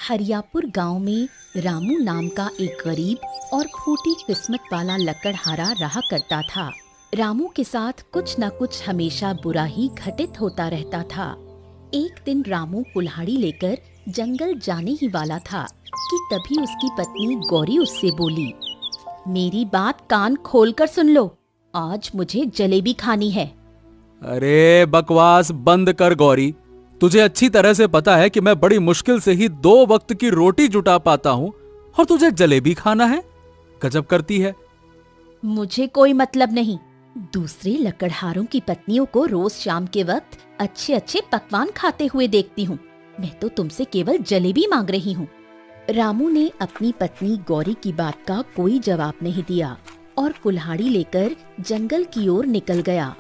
हरियापुर गांव में रामू नाम का एक गरीब और फूटी किस्मत वाला लकड़हारा रहा करता था। रामू के साथ कुछ न कुछ हमेशा बुरा ही घटित होता रहता था। एक दिन रामू कुल्हाड़ी लेकर जंगल जाने ही वाला था कि तभी उसकी पत्नी गौरी उससे बोली, मेरी बात कान खोलकर सुन लो, आज मुझे जलेबी खानी है। अरे बकवास बंद कर गौरी, तुझे अच्छी तरह से पता है कि मैं बड़ी मुश्किल से ही 2 वक्त की रोटी जुटा पाता हूँ और तुझे जलेबी खाना है? गजब करती है। मुझे कोई मतलब नहीं। दूसरे लकड़हारों की पत्नियों को रोज शाम के वक्त अच्छे अच्छे पकवान खाते हुए देखती हूँ। मैं तो तुमसे केवल जलेबी मांग रही हूँ। रामू ने अपनी पत्नी गौरी की बात का कोई जवाब नहीं दिया और कुल्हाड़ी लेकर जंगल की ओर निकल गया।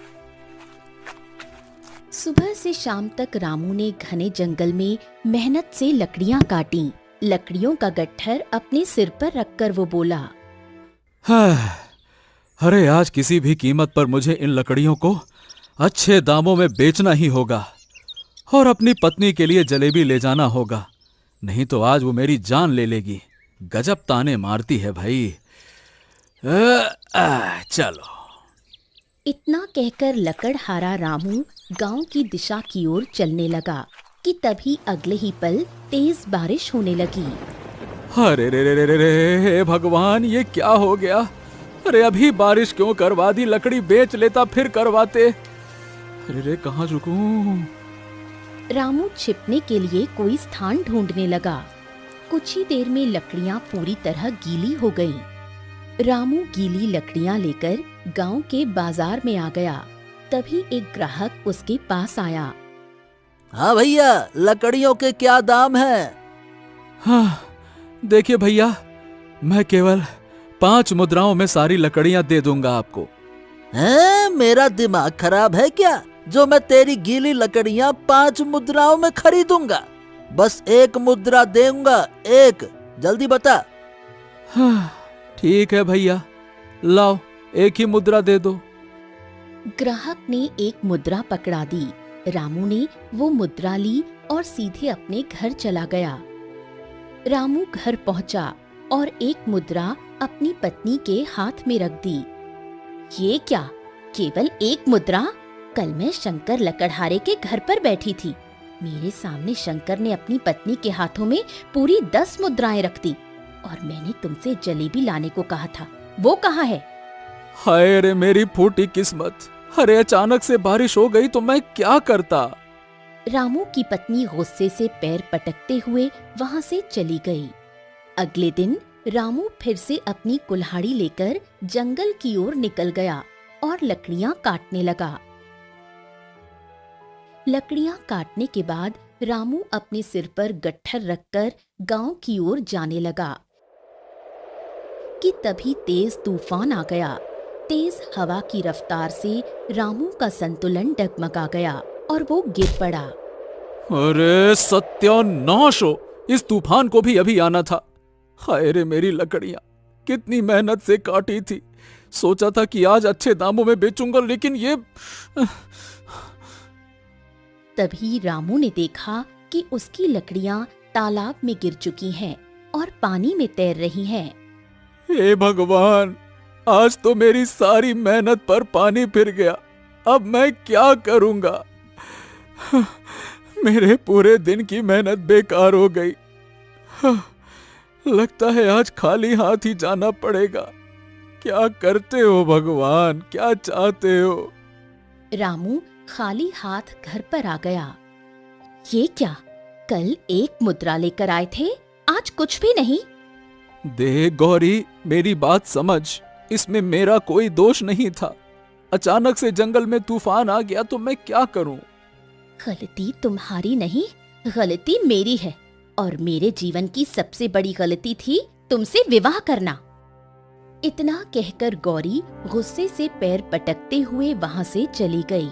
सुबह से शाम तक रामू ने घने जंगल में मेहनत से लकड़ियां काटी। लकड़ियों का गट्ठर अपने सिर पर रखकर वो बोला, अरे आज किसी भी कीमत पर मुझे इन लकड़ियों को अच्छे दामों में बेचना ही होगा और अपनी पत्नी के लिए जलेबी ले जाना होगा, नहीं तो आज वो मेरी जान ले लेगी। गजब ताने मारती है भाई। चलो। इतना कहकर लकड़हारा रामू गांव की दिशा की ओर चलने लगा कि तभी अगले ही पल तेज बारिश होने लगी। अरे रे रे रे रे रे भगवान, ये क्या हो गया? अरे अभी बारिश क्यों करवा दी? लकड़ी बेच लेता फिर करवाते। अरे रे कहाँ रुकूं? रामू छिपने के लिए कोई स्थान ढूंढने लगा। कुछ ही देर में लकड़ियां पूरी तरह गीली हो गईं। रामू गीली लकड़ियां लेकर गांव के बाजार में आ गया। तभी एक ग्राहक उसके पास आया। हाँ भैया, लकड़ियों के क्या दाम है? हाँ देखिए भैया, मैं केवल 5 मुद्राओं में सारी लकड़ियां दे दूंगा आपको। हैं, मेरा दिमाग खराब है क्या जो मैं तेरी गीली लकड़ियां 5 मुद्राओं में खरीदूंगा? बस 1 मुद्रा दूंगा, 1। जल्दी बता। हाँ ठीक है भैया, लाओ 1 ही मुद्रा दे दो। ग्राहक ने 1 मुद्रा पकड़ा दी। रामू ने वो मुद्रा ली और सीधे अपने घर चला गया। रामू घर पहुंचा और 1 मुद्रा अपनी पत्नी के हाथ में रख दी। ये क्या, केवल 1 मुद्रा? कल मैं शंकर लकड़हारे के घर पर बैठी थी। मेरे सामने शंकर ने अपनी पत्नी के हाथों में पूरी 10 मुद्राएं रख दी और मैंने तुमसे जलेबी लाने को कहा था, वो कहाँ है? हाय रे मेरी फूटी किस्मत! अरे अचानक से बारिश हो गई तो मैं क्या करता? रामू की पत्नी गुस्से से पैर पटकते हुए वहां से चली गई। अगले दिन रामू फिर से अपनी कुल्हाड़ी लेकर जंगल की ओर निकल गया और लकड़ियां काटने लगा। लकड़ियां काटने के बाद रामू अपने सिर पर गट्ठर रखकर गांव की ओर जाने लगा कि तभी तेज तूफान आ गया। तेज हवा की रफ्तार से रामू का संतुलन डगमगा गया और वो गिर पड़ा। अरे सत्यानाश हो, इस तूफान को भी अभी आना था। हाय रे मेरी लकड़ियां, कितनी मेहनत से काटी थी। सोचा था कि आज अच्छे दामों में बेचूंगा, लेकिन ये तभी रामू ने देखा कि उसकी लकड़ियां तालाब में गिर चुकी हैं और पानी में तैर रही हैं। हे भगवान, आज तो मेरी सारी मेहनत पर पानी फिर गया। अब मैं क्या करूंगा? मेरे पूरे दिन की मेहनत बेकार हो गई। लगता है आज खाली हाथ ही जाना पड़ेगा। क्या करते हो भगवान, क्या चाहते हो? रामू खाली हाथ घर पर आ गया। ये क्या, कल 1 मुद्रा लेकर आए थे, आज कुछ भी नहीं। देख गौरी, मेरी बात समझ, इसमें मेरा कोई दोष नहीं था। अचानक से जंगल में तूफान आ गया तो मैं क्या करूं? गलती तुम्हारी नहीं, गलती मेरी है और मेरे जीवन की सबसे बड़ी गलती थी तुमसे विवाह करना। इतना कहकर गौरी गुस्से से पैर पटकते हुए वहां से चली गई।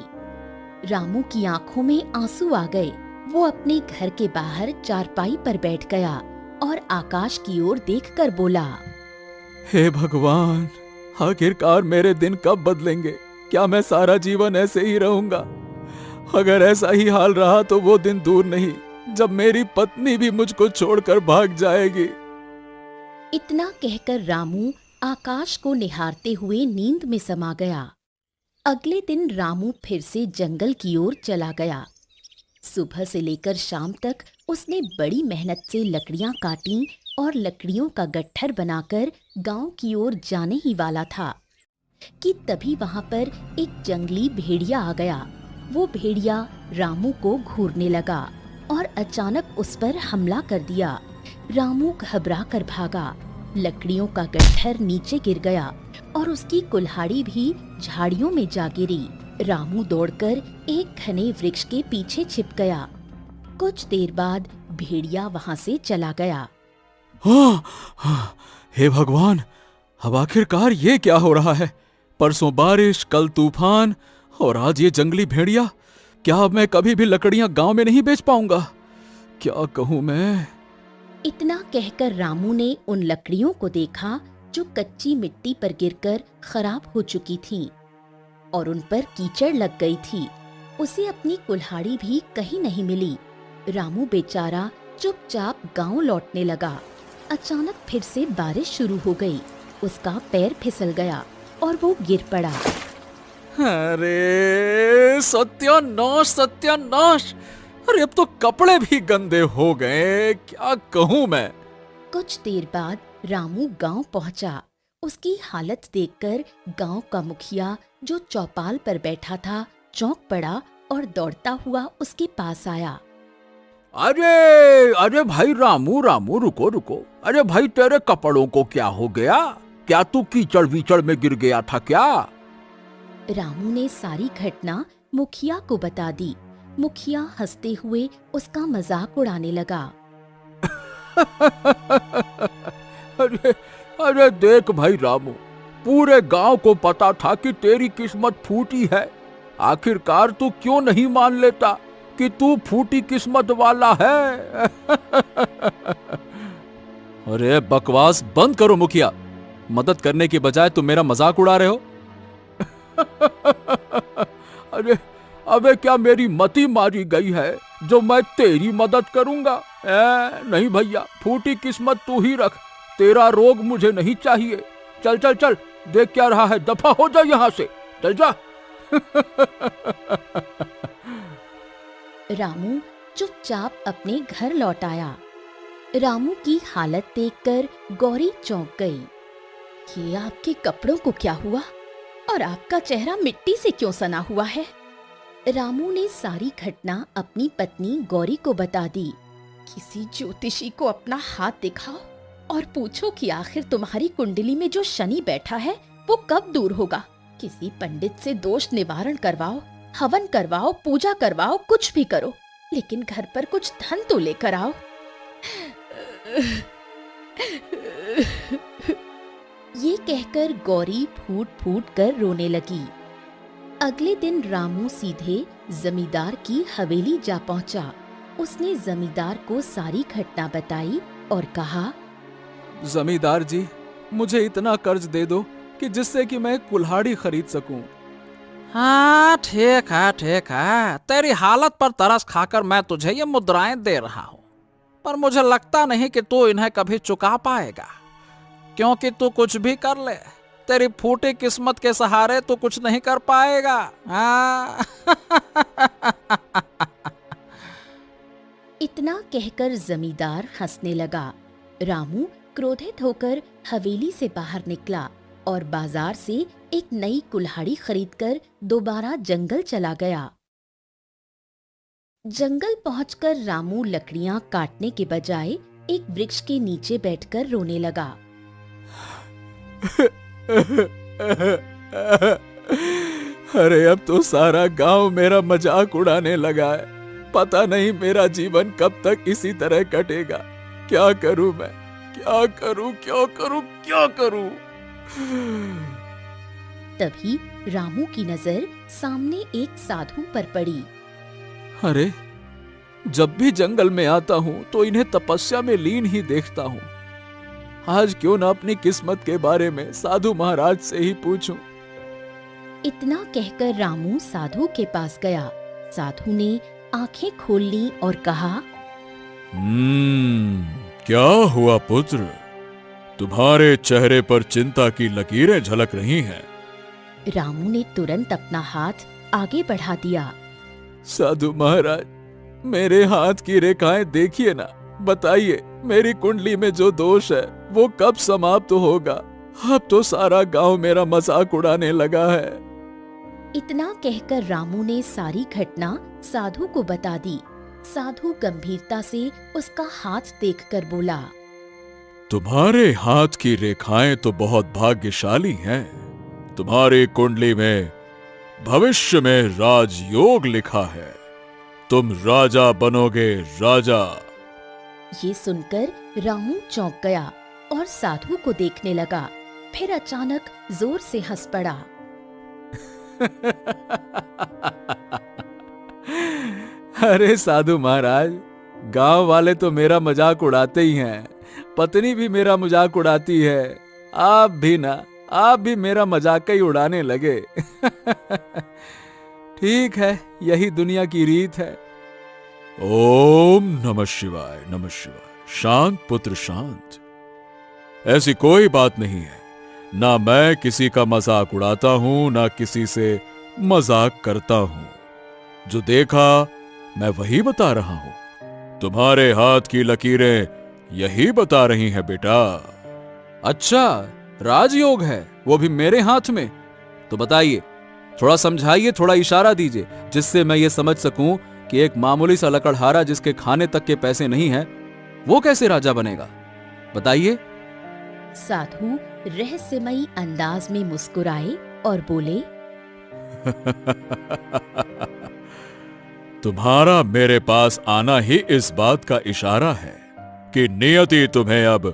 रामू की आंखों में आंसू आ गए। वो अपने घर के बाहर चारपाई पर बैठ गया और आकाश की ओर देखकर बोला, हे भगवान, आखिरकार मेरे दिन कब बदलेंगे? क्या मैं सारा जीवन ऐसे ही रहूंगा? अगर ऐसा ही हाल रहा तो वो दिन दूर नहीं जब मेरी पत्नी भी मुझको छोड़कर भाग जाएगी। इतना कहकर रामू आकाश को निहारते हुए नींद में समा गया। अगले दिन रामू फिर से जंगल की ओर चला गया। सुबह से लेकर शाम तक उसने बड़ी मेहनत से लकड़ियां काटी और लकड़ियों का गट्ठर बनाकर गांव की ओर जाने ही वाला था कि तभी वहां पर एक जंगली भेड़िया आ गया। वो भेड़िया रामू को घूरने लगा और अचानक उस पर हमला कर दिया। रामू घबरा कर भागा। लकड़ियों का गट्ठर नीचे गिर गया और उसकी कुल्हाड़ी भी झाड़ियों में जा गिरी। रामू दौड़कर एक घने वृक्ष के पीछे छिप गया। कुछ देर बाद भेड़िया वहां से चला गया। हे भगवान, अब आखिरकार ये क्या हो रहा है? परसों बारिश, कल तूफान और आज ये जंगली भेड़िया। क्या अब मैं कभी भी लकड़ियां गांव में नहीं बेच पाऊंगा? क्या कहूं मैं? इतना कहकर रामू ने उन लकड़ियों को देखा जो कच्ची मिट्टी पर गिरकर खराब हो चुकी थीं और उन पर कीचड़ लग गई थी। उसे अपनी कुल्हाड़ी भी कहीं नहीं मिली। रामू बेचारा चुपचाप गांव लौटने लगा। अचानक फिर से बारिश शुरू हो गई। उसका पैर फिसल गया और वो गिर पड़ा। अरे सत्यानाश, सत्यानाश! अरे अब तो कपड़े भी गंदे हो गए। क्या कहूं मैं? कुछ देर बाद रामू गांव पहुंचा। उसकी हालत देखकर गांव का मुखिया जो चौपाल पर बैठा था चौंक पड़ा और दौड़ता हुआ उसके पास आया। अरे अरे भाई रामू, रामू रुको रुको। अरे भाई तेरे कपड़ों को क्या हो गया? क्या तू कीचड़ वीचड़ में गिर गया था क्या? रामू ने सारी घटना मुखिया को बता दी। मुखिया हंसते हुए उसका मजाक उड़ाने लगा। अरे अरे देख भाई रामू, पूरे गांव को पता था कि तेरी किस्मत फूटी है। आखिरकार तू क्यों नहीं मान लेता कि तू फूटी किस्मत वाला है? अरे बकवास बंद करो मुखिया। मदद करने की बजाय तुम मेरा मजाक उड़ा रहे हो। अरे अबे क्या मेरी मती मारी गई है जो मैं तेरी मदद करूंगा? नहीं भैया, फूटी किस्मत तू ही रख। तेरा रोग मुझे नहीं चाहिए। चल चल चल, देख क्या रहा है, दफा हो जा यहाँ से, चल जा। रामू चुपचाप अपने घर लौट आया। रामू की हालत देखकर गौरी चौंक गई। ये आपके कपड़ों को क्या हुआ और आपका चेहरा मिट्टी से क्यों सना हुआ है? रामू ने सारी घटना अपनी पत्नी गौरी को बता दी। किसी ज्योतिषी को अपना हाथ दिखाओ और पूछो कि आखिर तुम्हारी कुंडली में जो शनि बैठा है वो कब दूर होगा। किसी पंडित से दोष निवारण करवाओ, हवन करवाओ, पूजा करवाओ, कुछ भी करो, लेकिन घर पर कुछ धन तो लेकर आओ। ये कहकर गौरी फूट फूट कर रोने लगी। अगले दिन रामू सीधे जमींदार की हवेली जा पहुंचा। उसने जमींदार को सारी घटना बताई और कहा, जमींदार जी, मुझे इतना कर्ज दे दो कि जिससे कि मैं कुल्हाड़ी खरीद सकूं। हाँ ठीक है ठीक है, तेरी हालत पर तरस खाकर मैं तुझे ये मुद्राएं दे रहा हूँ, पर मुझे लगता नहीं कि तू इन्हें कभी चुका पाएगा, क्योंकि तू कुछ भी कर ले, तेरी फूटी किस्मत के सहारे तू कुछ नहीं कर पाएगा। हाँ। इतना कहकर जमींदार हंसने लगा। रामू क्रोधित होकर हवेली से बाहर निकला और बाजार से एक नई कुल्हाड़ी खरीदकर दोबारा जंगल चला गया। जंगल पहुंचकर रामू लकड़ियां काटने के बजाय एक वृक्ष के नीचे बैठकर रोने लगा। अरे अब तो सारा गांव मेरा मजाक उड़ाने लगा है। पता नहीं मेरा जीवन कब तक इसी तरह कटेगा। क्या करूं मैं, क्या करूं, क्या करूं, क्या करूं? तभी रामू की नजर सामने एक साधु पर पड़ी। अरे जब भी जंगल में आता हूं तो इन्हें तपस्या में लीन ही देखता हूं। आज क्यों ना अपनी किस्मत के बारे में साधु महाराज से ही पूछूं। इतना कहकर रामू साधु के पास गया। साधु ने आंखें खोल ली और कहा, क्या हुआ पुत्र? तुम्हारे चेहरे पर चिंता की लकीरें झलक रही हैं। रामू ने तुरंत अपना हाथ आगे बढ़ा दिया। साधु महाराज, मेरे हाथ की रेखाएं देखिए ना। बताइए, मेरी कुंडली में जो दोष है वो कब समाप्त होगा? अब तो सारा गांव मेरा मजाक उड़ाने लगा है। इतना कहकर रामू ने सारी घटना साधु को बता दी। साधु गंभीरता से उसका हाथ देखकर बोला, तुम्हारे हाथ की रेखाएं तो बहुत भाग्यशाली हैं। तुम्हारी कुंडली में भविष्य में राजयोग लिखा है। तुम राजा बनोगे, राजा। ये सुनकर रामू चौंक गया और साधु को देखने लगा। फिर अचानक जोर से हंस पड़ा। अरे साधु महाराज, गांव वाले तो मेरा मजाक उड़ाते ही हैं, पत्नी भी मेरा मजाक उड़ाती है। आप भी ना, आप भी मेरा मजाक ही उड़ाने लगे। ठीक है, यही दुनिया की रीत है। ओम नमः शिवाय, नमः शिवाय। शांत पुत्र शांत। ऐसी कोई बात नहीं है। ना मैं किसी का मजाक उड़ाता हूं, ना किसी से मजाक करता हूं। जो देखा मैं वही बता रहा हूं। तुम्हारे हाथ की लकीरें यही बता रही हैं बेटा। अच्छा, राजयोग है, वो भी मेरे हाथ में? तो बताइए, थोड़ा समझाइए, थोड़ा इशारा दीजिए, जिससे मैं ये समझ सकूं कि एक मामूली सा लकड़हारा जिसके खाने तक के पैसे नहीं हैं, वो कैसे राजा बनेगा? बताइए। साधु रहस्यमयी अंदाज में मुस्कुराए और बोले, तुम्हारा मेरे पास आना ही इस बात का इशारा है कि नियति तुम्हें अब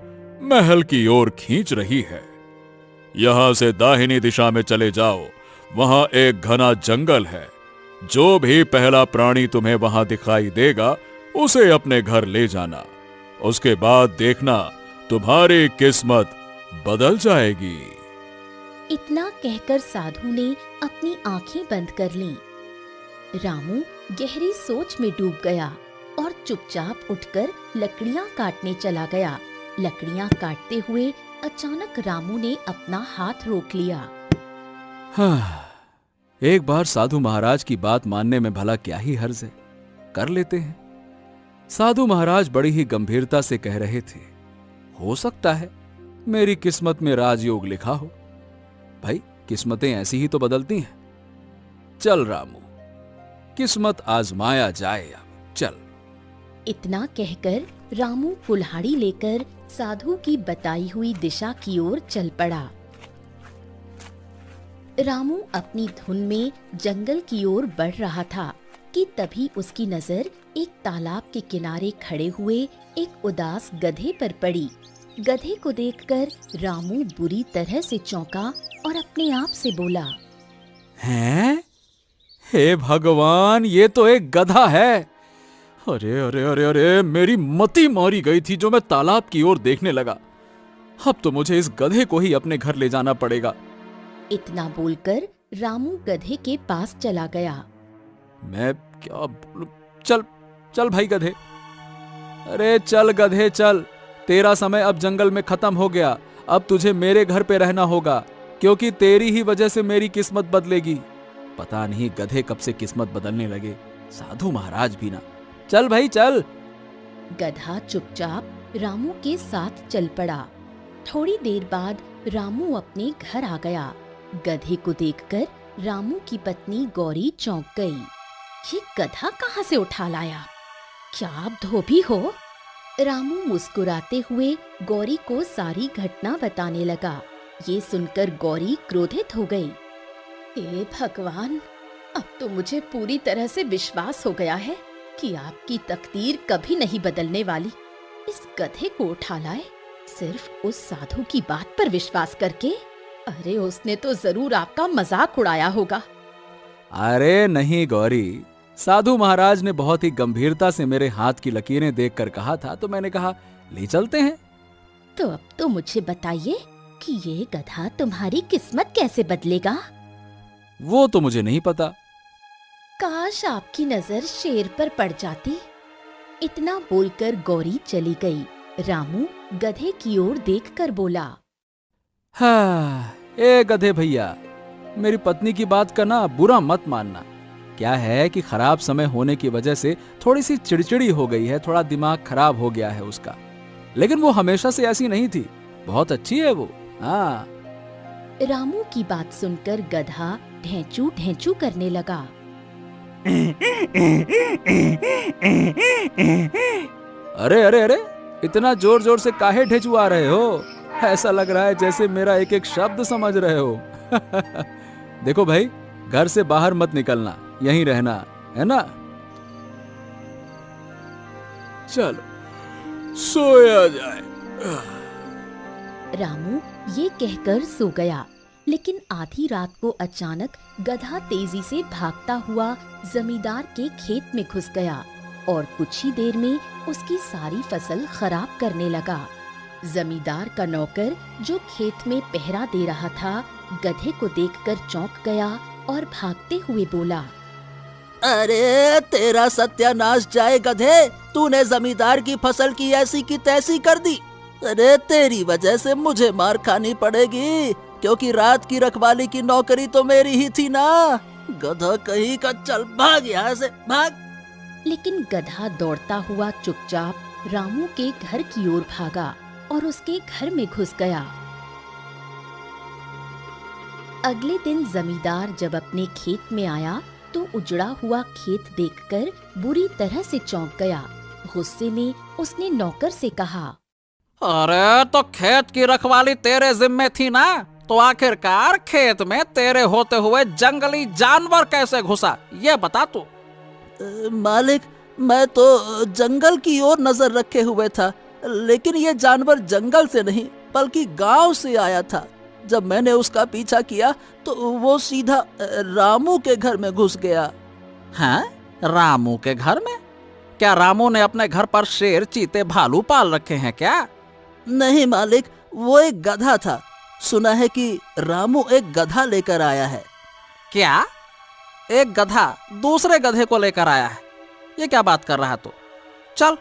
महल की ओर खींच रही है। यहां से दाहिनी दिशा में चले जाओ, वहां एक घना जंगल है। जो भी पहला प्राणी तुम्हें वहां दिखाई देगा, उसे अपने घर ले जाना। उसके बाद देखना, तुम्हारी किस्मत बदल जाएगी। इतना कहकर साधु ने अपनी आंखें बंद कर लीं। रामू गहरी सोच में डूब गया और चुपचाप उठकर लकड़ियां काटने चला गया। लकड़ियां काटते हुए अचानक रामू ने अपना हाथ रोक लिया। एक बार साधु महाराज की बात मानने में भला क्या ही हर्ज है, कर लेते हैं। साधु महाराज बड़ी ही गंभीरता से कह रहे थे, हो सकता है मेरी किस्मत में राजयोग लिखा हो। भाई, किस्मतें ऐसी ही तो बदलती हैं। चल रामू, किस्मत आजमाया जाए अब, चल। इतना कहकर रामू कुल्हाड़ी लेकर साधु की बताई हुई दिशा की ओर चल पड़ा। रामू अपनी धुन में जंगल की ओर बढ़ रहा था कि तभी उसकी नजर एक तालाब के किनारे खड़े हुए एक उदास गधे पर पड़ी। गधे को देखकर रामू बुरी तरह से चौंका और अपने आप से बोला, हैं? हे भगवान, ये तो एक गधा है। अरे अरे अरे अरे, मेरी मति मारी गई थी जो मैं तालाब की ओर देखने लगा। अब तो मुझे इस गधे को ही अपने घर ले जाना पड़ेगा। इतना बोलकर रामू गधे के पास चला गया। मैं क्या बोलूं? चल चल भाई गधे, अरे चल गधे चल। तेरा समय अब जंगल में खत्म हो गया। अब तुझे मेरे घर पे रहना होगा, क्योंकि तेरी ही वजह से मेरी किस्मत बदलेगी। पता नहीं गधे कब से किस्मत बदलने लगे, साधु महाराज भी ना। चल भाई चल। गधा चुपचाप रामू के साथ चल पड़ा। थोड़ी देर बाद रामू अपने घर आ गया। गधे को देखकर रामू की पत्नी गौरी चौंक गई। ये गधा कहाँ से उठा लाया? क्या आप धोबी हो? रामू मुस्कुराते हुए गौरी को सारी घटना बताने लगा। ये सुनकर गौरी क्रोधित हो गई। हे भगवान, अब तो मुझे पूरी तरह से विश्वास हो गया है कि आपकी तकदीर कभी नहीं बदलने वाली। इस गधे को उठा लाए सिर्फ उस साधु की बात पर विश्वास करके। अरे उसने तो जरूर आपका मजाक उड़ाया होगा। अरे नहीं गौरी, साधु महाराज ने बहुत ही गंभीरता से मेरे हाथ की लकीरें देखकर कहा था, तो मैंने कहा ले चलते हैं। तो अब तो मुझे बताइए कि ये गधा तुम्हारी किस्मत कैसे बदलेगा? वो तो मुझे नहीं पता। काश आपकी नजर शेर पर पड़ जाती। इतना बोलकर गौरी चली गई। रामू गधे की ओर देखकर बोला, हाँ, ए गधे भैया, मेरी पत्नी की बात का ना बुरा मत मानना। क्या है कि खराब समय होने की वजह से थोड़ी सी चिड़चिड़ी हो गई है, थोड़ा दिमाग खराब हो गया है उसका। लेकिन वो हमेशा से ऐसी नहीं थी, बहुत अच्छी है वो। हाँ। रामू की बात सुनकर गधा ढेंचू ढेंचू करने लगा। अरे अरे अरे, इतना जोर जोर से काहे ढेचुआ रहे हो? ऐसा लग रहा है जैसे मेरा एक एक शब्द समझ रहे हो। देखो भाई, घर से बाहर मत निकलना, यहीं रहना है ना। चलो सोया जाए। रामू ये कहकर सो गया। लेकिन आधी रात को अचानक गधा तेजी से भागता हुआ जमींदार के खेत में घुस गया और कुछ ही देर में उसकी सारी फसल खराब करने लगा। जमींदार का नौकर जो खेत में पहरा दे रहा था, गधे को देखकर चौंक गया और भागते हुए बोला, अरे तेरा सत्यानाश जाए गधे, तूने जमींदार की फसल की ऐसी की तैसी कर दी। अरे तेरी वजह से मुझे मार खानी पड़ेगी, क्योंकि रात की रखवाली की नौकरी तो मेरी ही थी ना। गधा कहीं का, चल भाग यहाँ से, भाग। लेकिन गधा दौड़ता हुआ चुपचाप रामू के घर की ओर भागा और उसके घर में घुस गया। अगले दिन जमींदार जब अपने खेत में आया तो उजड़ा हुआ खेत देखकर बुरी तरह से चौंक गया। गुस्से में उसने नौकर से कहा, अरे तो खेत की रखवाली तेरे जिम्मे थी ना, तो आखिरकार खेत में तेरे होते हुए जंगली जानवर कैसे घुसा, ये बता तू। मालिक, मैं तो जंगल की ओर नजर रखे हुए था, लेकिन ये जानवर जंगल से नहीं बल्कि गांव से आया था। जब मैंने उसका पीछा किया तो वो सीधा रामू के घर में घुस गया। हैं? रामू के घर में? क्या रामू ने अपने घर पर शेर, चीते, भालू पाल रखे हैं क्या? नहीं मालिक, वो एक गधा था। सुना है कि रामू एक गधा लेकर आया है। क्या? एक गधा दूसरे गधे को लेकर आया है? ये क्या बात कर रहा तू? चल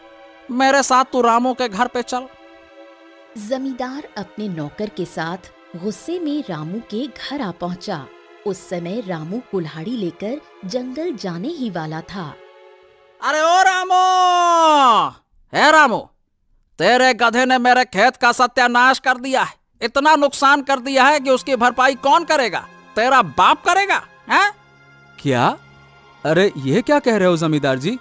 मेरे साथ तू रामू के घर पे चल। जमींदार अपने नौकर के साथ गुस्से में रामू के घर आ पहुंचा। उस समय रामू कुल्हाड़ी लेकर जंगल जाने ही वाला था। अरे ओ रामू! हे रामू, तेरे गधे ने मेरे खेत का सत्यानाश कर दिया है। इतना नुकसान कर दिया है कि उसकी भरपाई कौन करेगा? तेरा बाप करेगा, हैं? क्या? अरे ये क्या कह रहे हो जमींदार जी?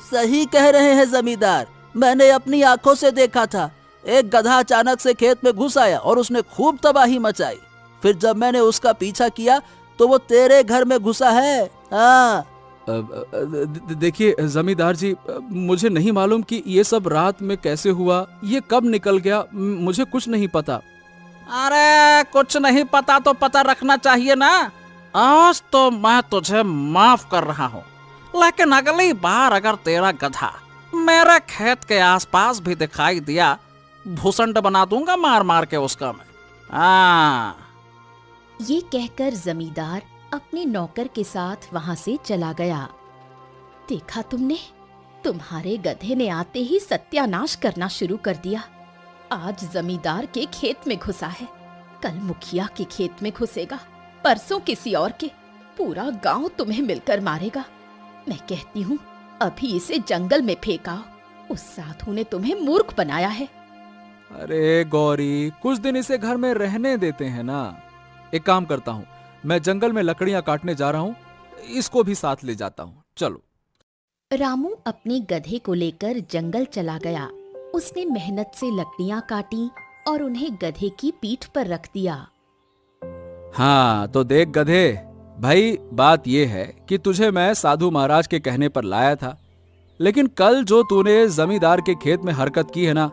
सही कह रहे हैं जमींदार, मैंने अपनी आंखों से देखा था। एक गधा अचानक से खेत में घुस आया और उसने खूब तबाही मचाई। फिर जब मैंने उसका पीछा किया तो वो तेरे घर में घुसा है। हाँ। देखिए जमींदार जी, मुझे नहीं मालूम कि ये सब रात में कैसे हुआ, ये कब निकल गया, मुझे कुछ नहीं पता। अरे कुछ नहीं पता तो पता रखना चाहिए ना। आज तो मैं तुझे माफ कर रहा हूँ, लेकिन अगली बार अगर तेरा गधा मेरे खेत के आसपास भी दिखाई दिया, भूसंड बना दूंगा मार मार के उसका मैं। ये कहकर जमींदार अपने नौकर के साथ वहां से चला गया। देखा तुमने, तुम्हारे गधे ने आते ही सत्यानाश करना शुरू कर दिया। आज जमींदार के खेत में घुसा है, कल मुखिया के खेत में घुसेगा, परसों किसी और के। पूरा गांव तुम्हें मिलकर मारेगा। मैं कहती हूँ अभी इसे जंगल में फेंकाओ। उस साधु ने तुम्हें मूर्ख बनाया है। अरे गौरी, कुछ दिन इसे घर में रहने देते हैं ना। एक काम करता हूँ, मैं जंगल में लकड़ियां काटने जा रहा हूँ, इसको भी साथ ले जाता हूँ। चलो। रामू अपने गधे को लेकर जंगल चला गया। उसने मेहनत से लकड़ियां काटी और उन्हें गधे की पीठ पर रख दिया। हाँ तो देख गधे भाई, बात यह है कि तुझे मैं साधु महाराज के कहने पर लाया था, लेकिन कल जो तूने जमींदार के खेत में हरकत की है ना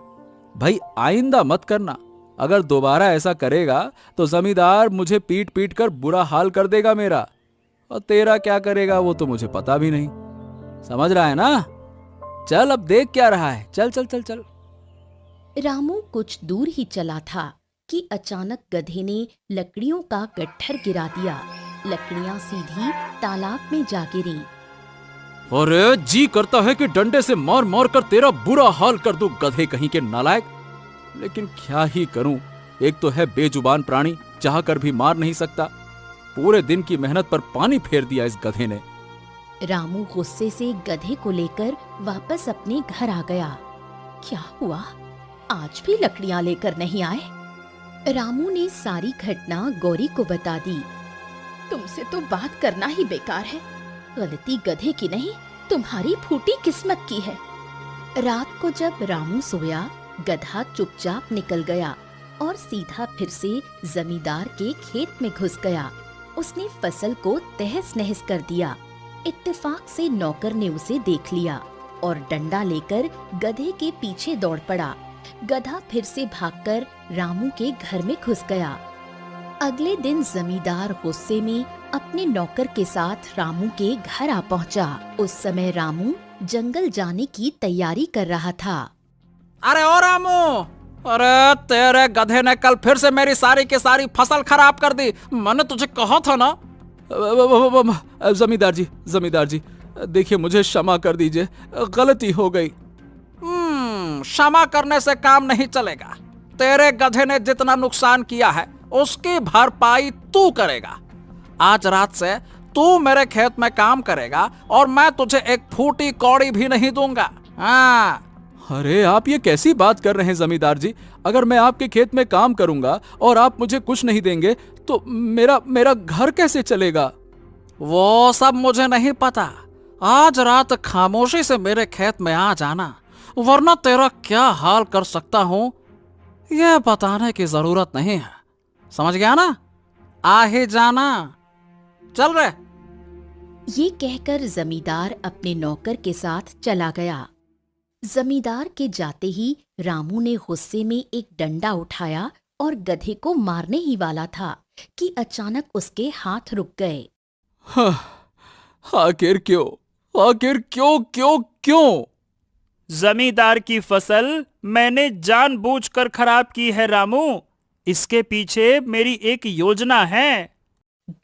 भाई, आइंदा मत करना। अगर दोबारा ऐसा करेगा तो जमींदार मुझे पीट पीट कर बुरा हाल कर देगा मेरा, और तेरा क्या करेगा वो तो मुझे पता भी नहीं। समझ रहा है ना? चल अब देख क्या रहा है, चल चल चल चल। रामू कुछ दूर ही चला था कि अचानक गधे ने लकड़ियों का गट्ठर गिरा दिया। लकड़ियां सीधी तालाब में जा गिरी। अरे जी करता है कि डंडे से मार मार कर तेरा बुरा हाल कर दूं, गधे कहीं के नालायक। लेकिन क्या ही करूं, एक तो है बेजुबान प्राणी, चाह कर भी मार नहीं सकता। पूरे दिन की मेहनत पर पानी फेर दिया इस गधे ने। रामू गुस्से से गधे को लेकर वापस अपने घर आ गया। क्या हुआ, आज भी लकड़ियां लेकर नहीं आए? रामू ने सारी घटना गौरी को बता दी। तुमसे तो बात करना ही बेकार है, गलती गधे की नहीं, तुम्हारी फूटी किस्मत की है। रात को जब रामू सोया, गधा चुपचाप निकल गया और सीधा फिर से जमींदार के खेत में घुस गया। उसने फसल को तहस नहस कर दिया। इत्तेफाक से नौकर ने उसे देख लिया और डंडा लेकर गधे के पीछे दौड़ पड़ा। गधा फिर से भागकर रामू के घर में घुस गया। अगले दिन जमींदार गुस्से में अपने नौकर के साथ रामू के घर आ पहुंचा। उस समय रामू जंगल जाने की तैयारी कर रहा था। अरे ओ रामू, अरे तेरे गधे ने कल फिर से मेरी सारी की सारी फसल खराब कर दी। मैंने तुझे कहा था ना। जमींदार जी, देखिए मुझे क्षमा कर दीजिए, गलती हो गई। क्षमा करने से काम नहीं चलेगा। तेरे गधे ने जितना नुकसान किया है उसकी भरपाई तू करेगा। आज रात से तू मेरे खेत में काम करेगा और मैं तुझे एक फूटी कौड़ी भी नहीं दूंगा। हाँ। अरे आप ये कैसी बात कर रहे हैं जमींदार जी? अगर मैं आपके खेत में काम करूंगा और आप मुझे कुछ नहीं देंगे तो मेरा घर कैसे चलेगा? वो सब मुझे नहीं पता। आज रात खामोशी से मेरे खेत में आ जाना, वरना तेरा क्या हाल कर सकता हूं यह बताने की जरूरत नहीं है। समझ गया ना? आ ही जाना। चल रे। ये कहकर जमींदार अपने नौकर के साथ चला गया। जमींदार के जाते ही रामू ने गुस्से में एक डंडा उठाया और गधे को मारने ही वाला था कि अचानक उसके हाथ रुक गए। आखिर क्यों? जमींदार की फसल मैंने जानबूझकर खराब की है रामू। इसके पीछे मेरी एक योजना है।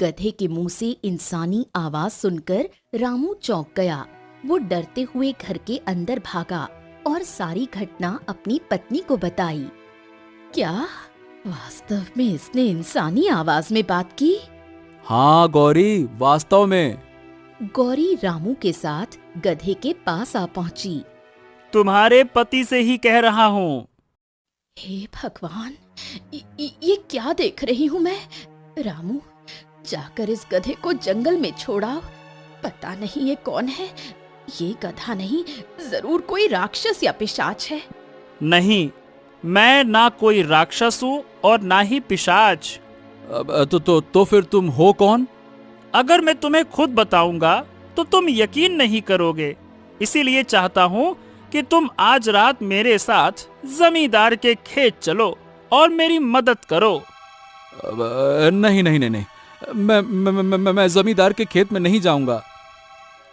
गधे के मुंह से इंसानी आवाज सुनकर रामू चौंक गया। वो डरते हुए घर के अंदर भागा और सारी घटना अपनी पत्नी को बताई। क्या वास्तव में इसने इंसानी आवाज में बात की? हाँ गौरी, वास्तव में। गौरी रामू के साथ गधे के पास आ पहुंची। तुम्हारे पति से ही कह रहा हूँ। हे भगवान, ये क्या देख रही हूँ मैं? रामू, जाकर इस गधे को जंगल में छोड़ाओ। पता नहीं ये कौन है। ये गधा नहीं, जरूर कोई राक्षस या पिशाच है। नहीं, मैं ना कोई राक्षस हूँ और ना ही पिशाच। तो फिर तुम हो कौन? अगर मैं तुम्हें खुद बताऊंगा तो तुम यकीन नहीं करोगे। इसीलिए चाहता हूँ कि तुम आज रात मेरे साथ जमींदार के खेत चलो और मेरी मदद करो। नहीं, मैं जमींदार के खेत में नहीं जाऊंगा।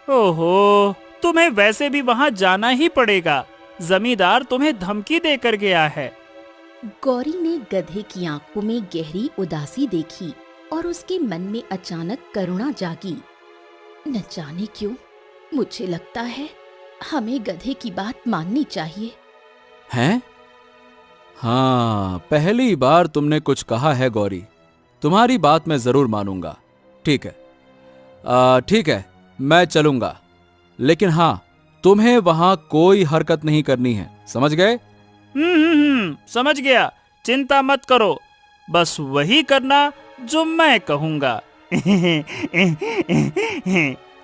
ओहो, तुम्हें वैसे भी वहां जाना ही पड़ेगा। जमींदार तुम्हें धमकी देकर गया है। गौरी ने गधे की आंखों में गहरी उदासी देखी और उसके मन में अचानक करुणा जागी। न जाने क्यों मुझे लगता है हमें गधे की बात माननी चाहिए। हैं? हाँ, पहली बार तुमने कुछ कहा है गौरी। तुम्हारी बात मैं जरूर मानूंगा। ठीक है, मैं चलूंगा। लेकिन हाँ, तुम्हें वहां कोई हरकत नहीं करनी है, समझ गए? समझ गया। चिंता मत करो, बस वही करना जो मैं कहूंगा।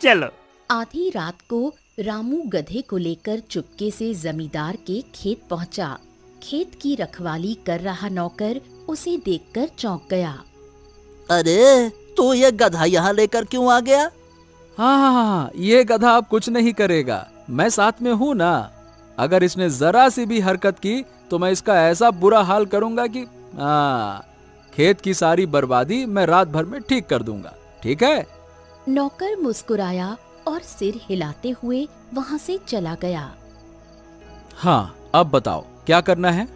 चलो। आधी रात को रामू गधे को लेकर चुपके से जमींदार के खेत पहुंचा। खेत की रखवाली कर रहा नौकर उसे देखकर चौंक गया। अरे, तो ये गधा यहाँ लेकर क्यों आ गया? हाँ, ये गधा अब कुछ नहीं करेगा। मैं साथ में हूं ना। अगर इसने जरा सी भी हरकत की तो मैं इसका ऐसा बुरा हाल करूंगा कि खेत की सारी बर्बादी मैं रात भर में ठीक कर दूंगा। ठीक है? नौकर मुस्कुराया और सिर हिलाते हुए वहां से चला गया। हाँ, अब बताओ क्या करना है?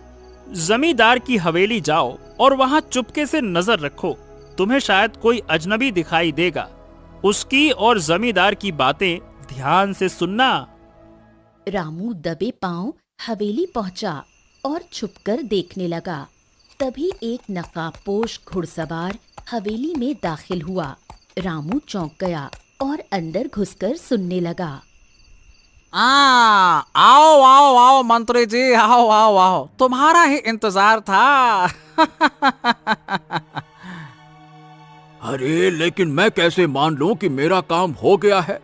जमींदार की हवेली जाओ और वहां चुपके से नजर रखो। तुम्हें शायद कोई अजनबी दिखाई देगा। उसकी और जमींदार की बातें ध्यान से सुनना। रामू दबे पांव हवेली पहुंचा और छुपकर देखने लगा। तभी एक नकाबपोश घुड़सवार हवेली में दाखिल हुआ। रामू चौंक गया और अंदर घुसकर सुनने लगा। आओ आओ आओ मंत्री जी, आओ आओ आओ, तुम्हारा ही इंतजार था। अरे लेकिन मैं कैसे मान लूं कि मेरा काम हो गया है?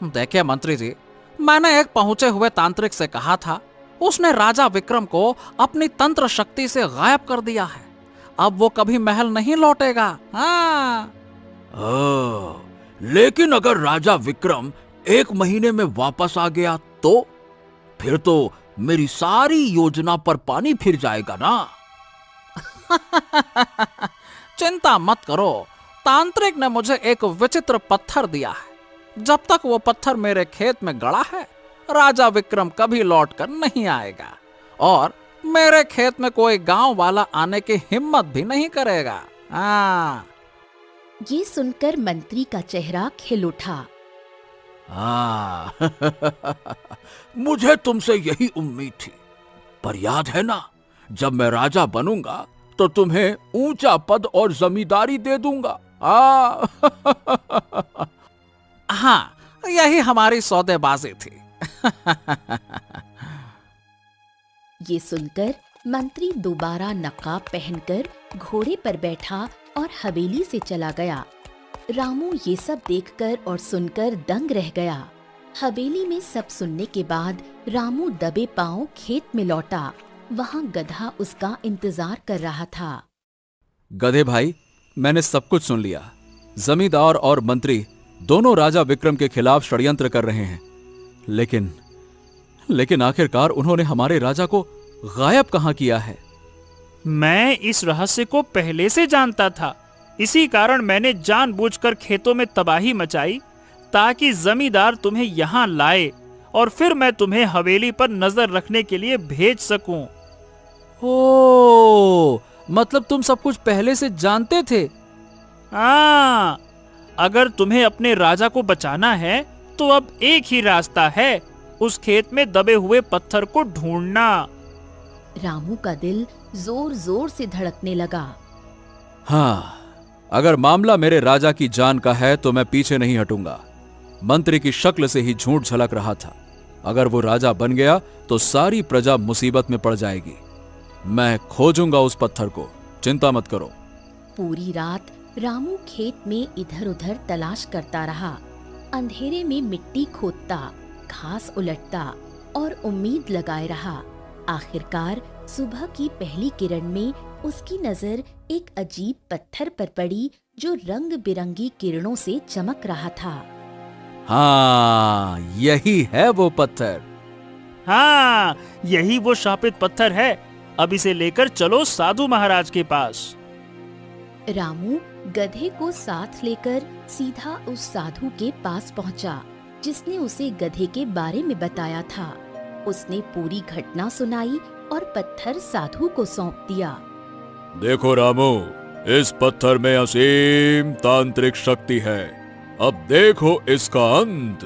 देखिए मंत्री जी, मैंने एक पहुंचे हुए तांत्रिक से कहा था, उसने राजा विक्रम को अपनी तंत्र शक्ति से गायब कर दिया है। अब वो कभी महल नहीं लौटेगा। हाँ। लेकिन अगर राजा विक्रम 1 महीने में वापस आ गया तो फिर तो मेरी सारी योजना पर पानी फिर जाएगा ना। चिंता मत करो, तांत्रिक ने मुझे एक विचित्र पत्थर दिया है। जब तक वो पत्थर मेरे खेत में गड़ा है, राजा विक्रम कभी लौट कर नहीं आएगा और मेरे खेत में कोई गांव वाला आने की हिम्मत भी नहीं करेगा। हाँ। ये सुनकर मंत्री का चेहरा खिल उठा। मुझे तुमसे यही उम्मीद थी, पर याद है ना, जब मैं राजा बनूंगा तो तुम्हें ऊंचा पद और जमींदारी दे दूंगा। हाँ, यही हमारी सौदेबाजी थी। ये सुनकर मंत्री दोबारा नकाब पहनकर घोड़े पर बैठा और हवेली से चला गया। रामू ये सब देखकर और सुनकर दंग रह गया। हवेली में सब सुनने के बाद रामू दबे पांव खेत में लौटा। वहाँ गधा उसका इंतजार कर रहा था। गधे भाई, मैंने सब कुछ सुन लिया। जमींदार और मंत्री दोनों राजा विक्रम के खिलाफ षड्यंत्र कर रहे हैं, लेकिन आखिरकार उन्होंने हमारे राजा को गायब कहां किया है? मैं इस रहस्य को पहले से जानता था। इसी कारण मैंने जानबूझकर खेतों में तबाही मचाई ताकि जमींदार तुम्हें यहाँ लाए और फिर मैं तुम्हें हवेली पर नजर रखने के लिए भेज सकूं। ओ, मतलब तुम सब कुछ पहले से जानते थे? हाँ, अगर तुम्हें अपने राजा को बचाना है तो अब एक ही रास्ता है, उस खेत में दबे हुए पत्थर को ढूंढना। रामू का दिल जोर जोर से धड़कने लगा। हाँ, अगर मामला मेरे राजा की जान का है तो मैं पीछे नहीं हटूंगा। मंत्री की शक्ल से ही झूठ झलक रहा था। अगर वो राजा बन गया तो सारी प्रजा मुसीबत में पड़ जाएगी। मैं खोजूंगा उस पत्थर को, चिंता मत करो। पूरी रात रामू खेत में इधर उधर तलाश करता रहा। अंधेरे में मिट्टी खोदता, घास उलटता और उम्मीद लगाए रहा। आखिरकार सुबह की पहली किरण में उसकी नजर एक अजीब पत्थर पर पड़ी जो रंग बिरंगी किरणों से चमक रहा था। हाँ, यही है वो पत्थर। हाँ, यही वो शापित पत्थर है। अब इसे लेकर चलो साधु महाराज के पास। रामू गधे को साथ लेकर सीधा उस साधु के पास पहुंचा, जिसने उसे गधे के बारे में बताया था। उसने पूरी घटना सुनाई और पत्थर साधु को सौंप दिया। देखो रामू, इस पत्थर में असीम तांत्रिक शक्ति है। अब देखो इसका अंत।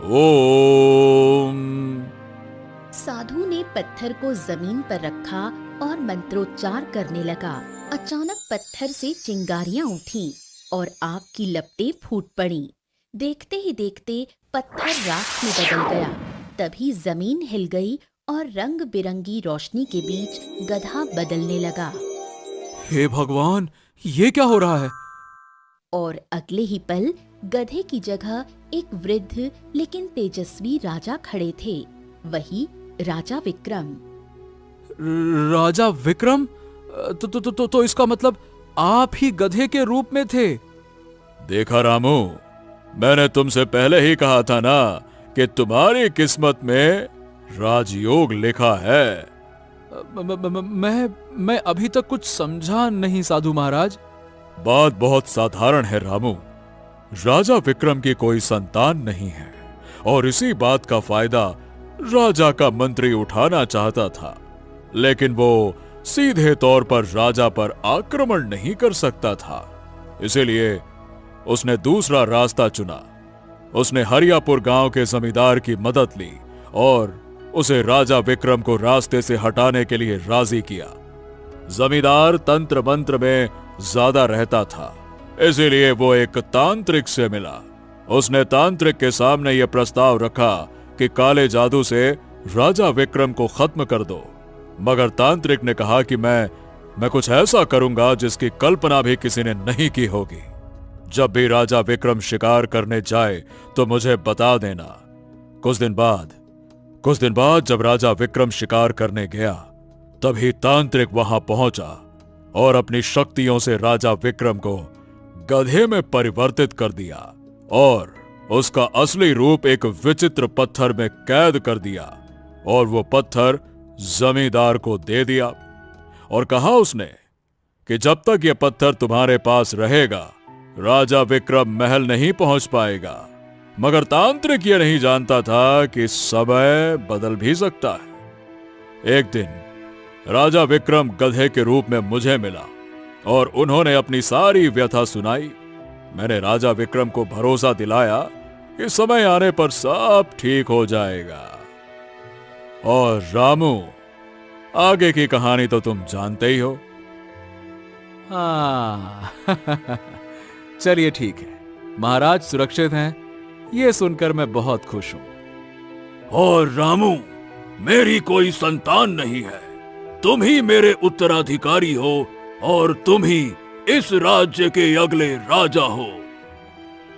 ओम। साधु ने पत्थर को जमीन पर रखा और मंत्रोच्चार करने लगा। अचानक पत्थर से चिंगारियां उठीं और आग की लपटें फूट पड़ीं। देखते ही देखते पत्थर राख में बदल गया। तभी जमीन हिल गई और रंग बिरंगी रोशनी के बीच गधा बदलने लगा। हे भगवान, ये क्या हो रहा है? और अगले ही पल गधे की जगह एक वृद्ध लेकिन तेजस्वी राजा खड़े थे। वही राजा विक्रम। राजा विक्रम? तो इसका मतलब आप ही गधे के रूप में थे। देखा रामू, मैंने तुमसे पहले ही कहा था ना कि तुम्हारी किस्मत में राजयोग लिखा है। मैं अभी तक कुछ समझा नहीं साधु महाराज। बात बहुत साधारण है रामू। राजा विक्रम की कोई संतान नहीं है और इसी बात का फायदा राजा का मंत्री उठाना चाहता था, लेकिन वो सीधे तौर पर राजा पर आक्रमण नहीं कर सकता था। इसीलिए उसने दूसरा रास्ता चुना। उसने हरियापुर गांव के जमींदार की मदद ली और उसे राजा विक्रम को रास्ते से हटाने के लिए राजी किया। जमींदार तंत्र मंत्र में ज्यादा रहता था, इसीलिए वो एक तांत्रिक से मिला। उसने तांत्रिक के सामने यह प्रस्ताव रखा कि काले जादू से राजा विक्रम को खत्म कर दो, मगर तांत्रिक ने कहा कि मैं कुछ ऐसा करूंगा जिसकी कल्पना भी किसी ने नहीं की होगी। जब भी राजा विक्रम शिकार करने जाए तो मुझे बता देना। कुछ दिन बाद जब राजा विक्रम शिकार करने गया, तभी तांत्रिक वहां पहुंचा और अपनी शक्तियों से राजा विक्रम को गधे में परिवर्तित कर दिया और उसका असली रूप एक विचित्र पत्थर में कैद कर दिया और वो पत्थर जमींदार को दे दिया और कहा उसने कि जब तक ये पत्थर तुम्हारे पास रहेगा राजा विक्रम महल नहीं पहुंच पाएगा। मगर तांत्रिक ये नहीं जानता था कि समय बदल भी सकता है। एक दिन राजा विक्रम गधे के रूप में मुझे मिला और उन्होंने अपनी सारी व्यथा सुनाई। मैंने राजा विक्रम को भरोसा दिलाया कि समय आने पर सब ठीक हो जाएगा। और रामू, आगे की कहानी तो तुम जानते ही हो। हाँ चलिए ठीक है, महाराज सुरक्षित हैं, ये सुनकर मैं बहुत खुश हूं। और रामू, मेरी कोई संतान नहीं है, तुम ही मेरे उत्तराधिकारी हो और तुम ही इस राज्य के अगले राजा हो।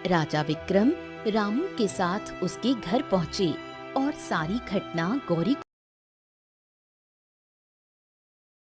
राजा विक्रम रामू के साथ उसके घर पहुंचे और सारी घटना गौरी